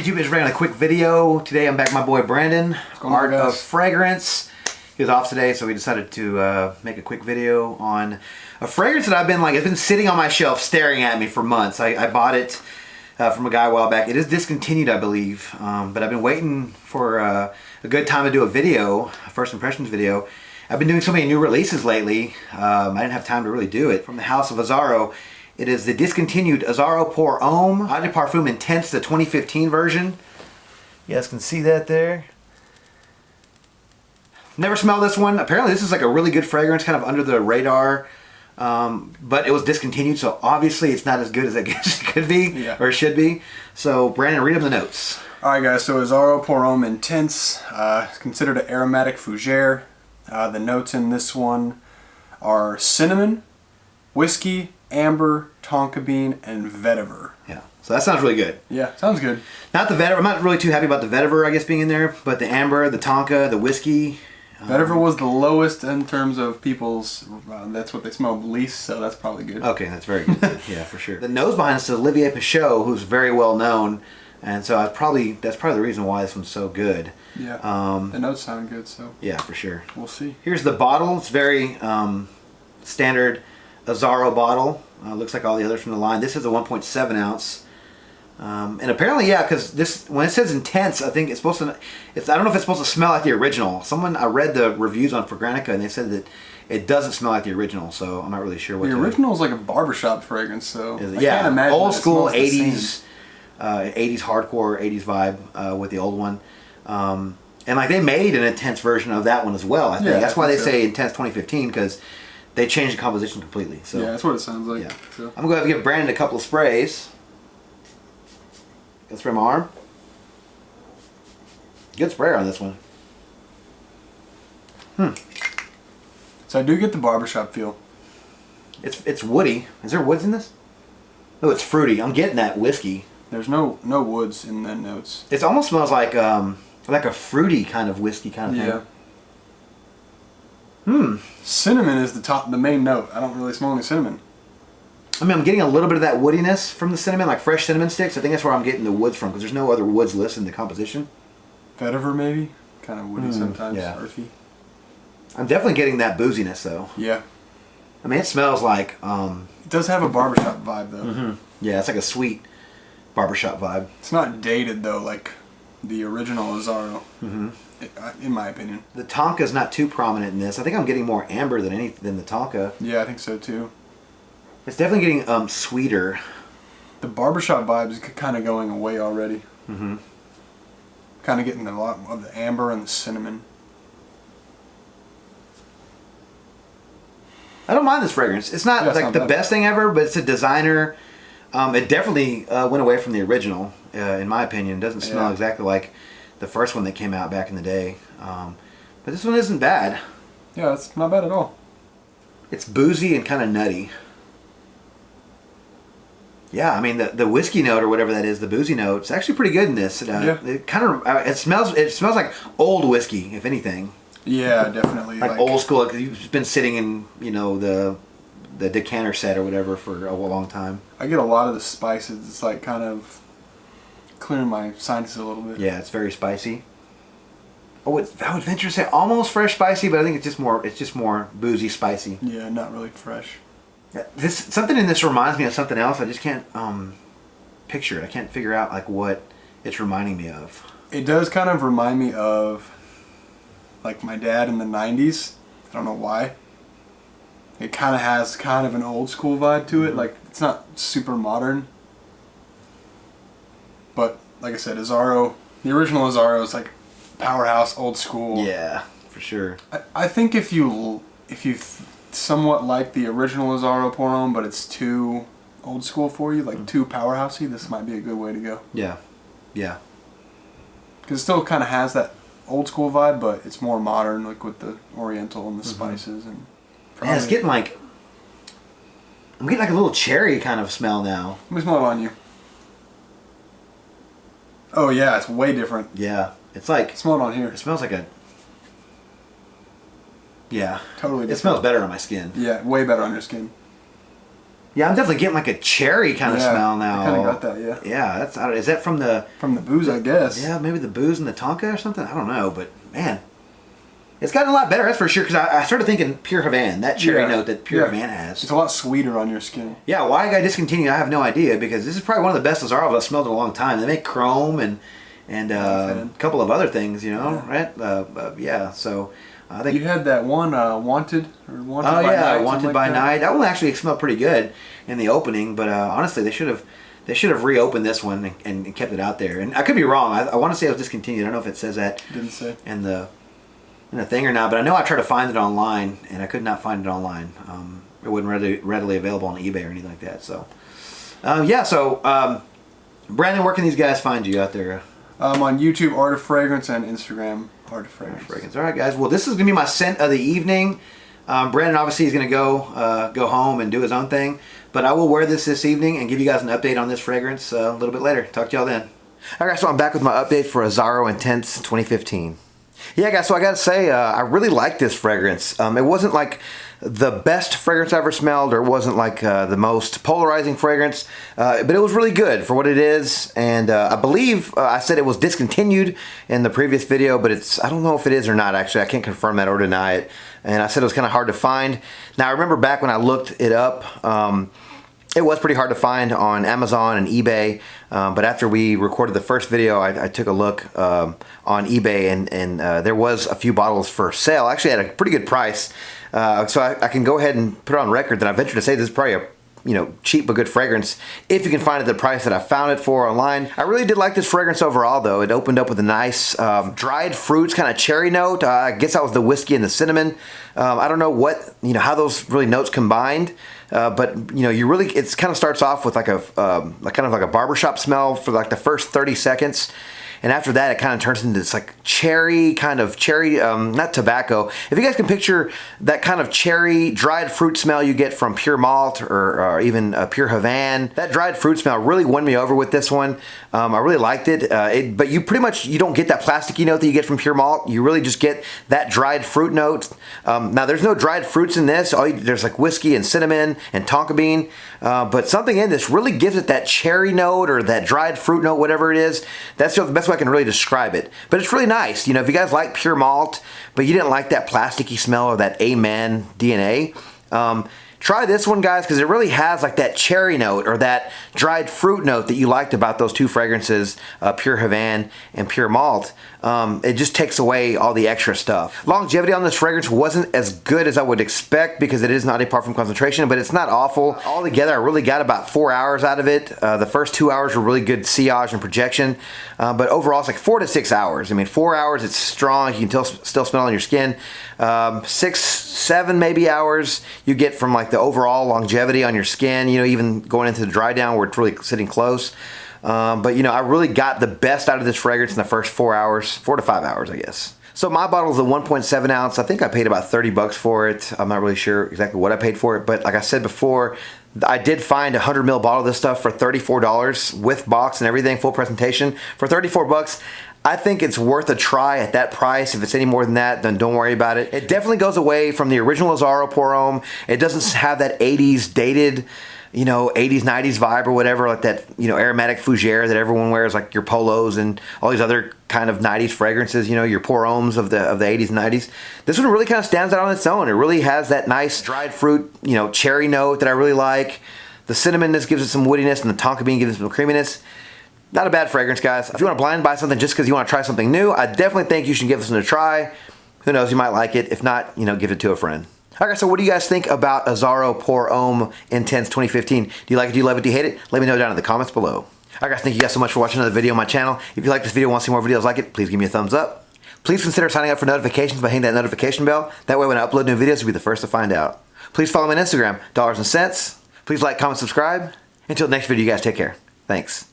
YouTube? Just bringing a quick video. Today I'm back with my boy Brandon, Art of Fragrance. He was off today, so we decided to make a quick video on a fragrance that I've been it's been sitting on my shelf staring at me for months. I bought it from a guy a while back. It is discontinued, I believe, but I've been waiting for a good time to do a video, a first impressions video. I've been doing so many new releases lately, I didn't have time to really do it. From the house of Azzaro, it is the discontinued Azzaro pour Homme Eau de Parfum Intense, the 2015 version. You guys can see that there. Never smelled this one. Apparently this is like a really good fragrance, kind of under the radar. But it was discontinued, so obviously it's not as good as I guess it could be, or it should be. So Brandon, read them the notes. Alright guys, so Azzaro pour Homme Intense, considered an aromatic fougere. The notes in this one are cinnamon, whiskey, amber, tonka bean, and vetiver. Yeah, so that sounds really good. Yeah, sounds good. Not the vetiver. I'm not really too happy about the vetiver, I guess, being in there, but the amber, the tonka, the whiskey. Vetiver was the lowest in terms of people's, that's what they smelled least, so that's probably good. Okay, that's very good. Yeah, for sure. The nose behind us is Olivier Pichot, who's very well known, and so that's probably the reason why this one's so good. Yeah, the notes sound good, so. Yeah, for sure. We'll see. Here's the bottle. It's very standard Azzaro bottle. Looks like all the others from the line. This is a 1.7 ounce. And apparently, yeah, because this, when it says intense, I think it's supposed to, I don't know if it's supposed to smell like the original. I read the reviews on Fragrantica and they said that it doesn't smell like the original, so I'm not really sure what the original is like a barbershop fragrance, so I can't imagine old school 80s, 80s hardcore, 80s vibe with the old one. And like they made an intense version of that one as well, I think. That's why they say intense 2015, because they changed the composition completely. So yeah, that's what it sounds like. Yeah. So. I'm going to give Brandon a couple of sprays. Let's spray my arm. Good sprayer on this one. So I do get the barbershop feel. It's woody. Is there woods in this? Oh, it's fruity. I'm getting that whiskey. There's no woods in the notes. It almost smells like a fruity kind of whiskey kind of thing. Cinnamon is the main note. I don't really smell any cinnamon. I mean, I'm getting a little bit of that woodiness from the cinnamon, like fresh cinnamon sticks. I think that's where I'm getting the woods from, because there's no other woods listed in the composition. Vetiver maybe? Kind of woody sometimes, earthy. I'm definitely getting that booziness though. Yeah. I mean, it smells like... it does have a barbershop vibe though. Yeah, it's like a sweet barbershop vibe. It's not dated though, like the original Azzaro, in my opinion. The tonka's not too prominent in this. I think I'm getting more amber than the tonka. Yeah, I think so too. It's definitely getting sweeter. The barbershop vibe is kind of going away already. Kind of getting a lot of the amber and the cinnamon. I don't mind this fragrance. It's not like the best thing ever, but it's a designer. It definitely went away from the original, in my opinion. It doesn't smell exactly like the first one that came out back in the day. But this one isn't bad. Yeah, it's not bad at all. It's boozy and kind of nutty. Yeah, I mean the whiskey note or whatever that is, the boozy note, it's actually pretty good in this. It kind of it smells like old whiskey, if anything. Yeah, definitely. Like old school, because you've been sitting in the decanter set or whatever for a long time. I get a lot of the spices. It's like kind of clearing my sinuses a little bit. Yeah, it's very spicy. I would venture to say almost fresh spicy, but I think it's just more boozy spicy. Yeah, not really fresh. Something in this reminds me of something else. I just can't picture it. I can't figure out like what it's reminding me of. It does kind of remind me of like my dad in the 90s. I don't know why. It kind of has kind of an old school vibe to it. Like it's not super modern. But like I said, Azzaro, the original Azzaro is like powerhouse, old school. Yeah, for sure. I think if you somewhat like the original Azzaro pour Homme, but it's too old school for you, like too powerhousey, this might be a good way to go. Yeah, yeah. Because it still kind of has that old school vibe, but it's more modern, like with the oriental and the spices and. Yeah, it's getting like I'm getting like a little cherry kind of smell now. Let me smell it on you. Oh yeah, it's way different. Yeah, it's like smell it on here. It smells like a. Yeah. Totally different. It smells better on my skin. Yeah, way better on your skin. Yeah, I'm definitely getting like a cherry kind of smell now. I kind of got that, yeah. Yeah, that's. Is that from the booze, I guess? Yeah, maybe the booze and the Tonka or something. I don't know, but man, it's gotten a lot better. That's for sure. Because I started thinking Pure Havana, that cherry note that Pure Havana has. It's a lot sweeter on your skin. Yeah, why I got discontinued, I have no idea. Because this is probably one of the best Azzaro I've smelled in a long time. They make Chrome and a couple of other things, you know, right? Yeah, so. I think you had that one Wanted by Night. Wanted by Night. That one actually smelled pretty good in the opening, but honestly, they should have reopened this one and kept it out there. And I could be wrong. I want to say it was discontinued. I don't know if it says that. Didn't say in the thing or not, but I know I tried to find it online and I could not find it online. It wasn't readily available on eBay or anything like that. So Brandon, where can these guys find you out there? On YouTube, Art of Fragrance, and Instagram, Art of Fragrance. All right, guys. Well, this is gonna be my scent of the evening. Brandon obviously is gonna go home and do his own thing, but I will wear this evening and give you guys an update on this fragrance a little bit later. Talk to y'all then. All right, so I'm back with my update for Azzaro Intense 2015. Yeah, guys. So I gotta say, I really like this fragrance. It wasn't like the best fragrance I ever smelled, or it wasn't like the most polarizing fragrance, but it was really good for what it is. And I believe I said it was discontinued in the previous video, but I don't know if it is or not. Actually, I can't confirm that or deny it. And I said it was kind of hard to find. Now I remember back when I looked it up, it was pretty hard to find on Amazon and eBay, but after we recorded the first video, I took a look on eBay, and there was a few bottles for sale, actually at a pretty good price. So I can go ahead and put it on record that I venture to say this is probably a cheap but good fragrance if you can find it at the price that I found it for online. I really did like this fragrance overall, though. It opened up with a nice dried fruits kind of cherry note. I guess that was the whiskey and the cinnamon. I don't know how those really notes combined, but it kind of starts off with like a kind of like a barbershop smell for like the first 30 seconds. And after that, it kind of turns into this like cherry, not tobacco. If you guys can picture that kind of cherry dried fruit smell you get from pure malt or even pure Havana, that dried fruit smell really won me over with this one. I really liked it. But you don't get that plasticky note that you get from pure malt. You really just get that dried fruit note. Now there's no dried fruits in this. There's like whiskey and cinnamon and tonka bean. But something in this really gives it that cherry note or that dried fruit note, whatever it is. That's the best way I can really describe it. But it's really nice. If you guys like pure malt, but you didn't like that plasticky smell or that Amen DNA, try this one, guys, because it really has like that cherry note or that dried fruit note that you liked about those two fragrances, Pure Havana and Pure Malt. It just takes away all the extra stuff. Longevity on this fragrance wasn't as good as I would expect because it is not a parfum concentration, but it's not awful. Altogether, I really got about 4 hours out of it. The first 2 hours were really good sillage and projection, but overall it's like 4 to 6 hours. I mean, 4 hours, it's strong. You can still smell it on your skin. 6, 7 maybe hours you get from like the overall longevity on your skin, even going into the dry down where it's really sitting close. But I really got the best out of this fragrance in the first 4 hours, 4 to 5 hours, I guess. So my bottle is a 1.7 ounce. I think I paid about 30 bucks for it. I'm not really sure exactly what I paid for it, but like I said before, I did find a 100 ml bottle of this stuff for $34 with box and everything, full presentation. For 34 bucks, I think it's worth a try at that price. If it's any more than that, then don't worry about it. It definitely goes away from the original Azzaro Pour Homme. It doesn't have that 80s dated, 80s, 90s vibe or whatever, like that, aromatic fougere that everyone wears, like your polos and all these other kind of 90s fragrances, your Pour Hommes of the 80s and 90s. This one really kind of stands out on its own. It really has that nice dried fruit, cherry note that I really like. The cinnamonness gives it some woodiness, and the tonka bean gives it some creaminess. Not a bad fragrance, guys. If you want to blind buy something just because you want to try something new, I definitely think you should give this one a try. Who knows, you might like it. If not, give it to a friend. Alright, so what do you guys think about Azzaro Pour Homme Intense 2015? Do you like it? Do you love it? Do you hate it? Let me know down in the comments below. Alright guys, thank you guys so much for watching another video on my channel. If you like this video and want to see more videos like it, please give me a thumbs up. Please consider signing up for notifications by hitting that notification bell. That way when I upload new videos, you'll be the first to find out. Please follow me on Instagram, Dollars and Cents. Please like, comment, subscribe. Until next video, you guys take care. Thanks.